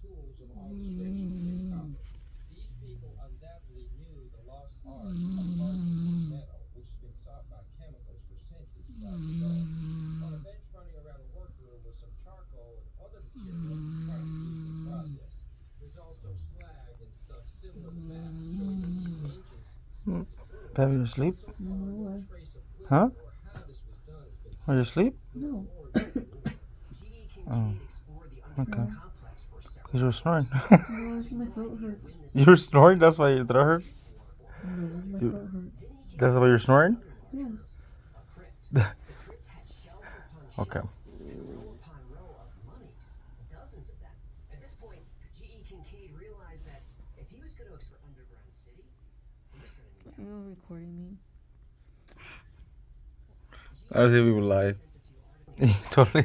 tools and all the restrictions they covered. These people undoubtedly knew the lost art of hardening this metal, which has been sought by chemicals for centuries without result. On a bench running around a workroom with some charcoal and other material trying to use the process. There's also slag and stuff similar to that, showing that these ancients smelted ore. Baby, you asleep? So far, no trace of when Huh? or how this was done has been Are you seen. asleep? No. G.E. Kincaid explored the underground complex for several You were snoring. No, my throat hurts. You were snoring? That's why your throat hurt? No, my You- throat hurts. That's why you're snoring? Yeah. Okay. Row upon row of mummies, dozens of them. At this point, G.E. Kincaid realized that if he was going to explore underground city, he was going to need Are you recording me? I see people lie. Totally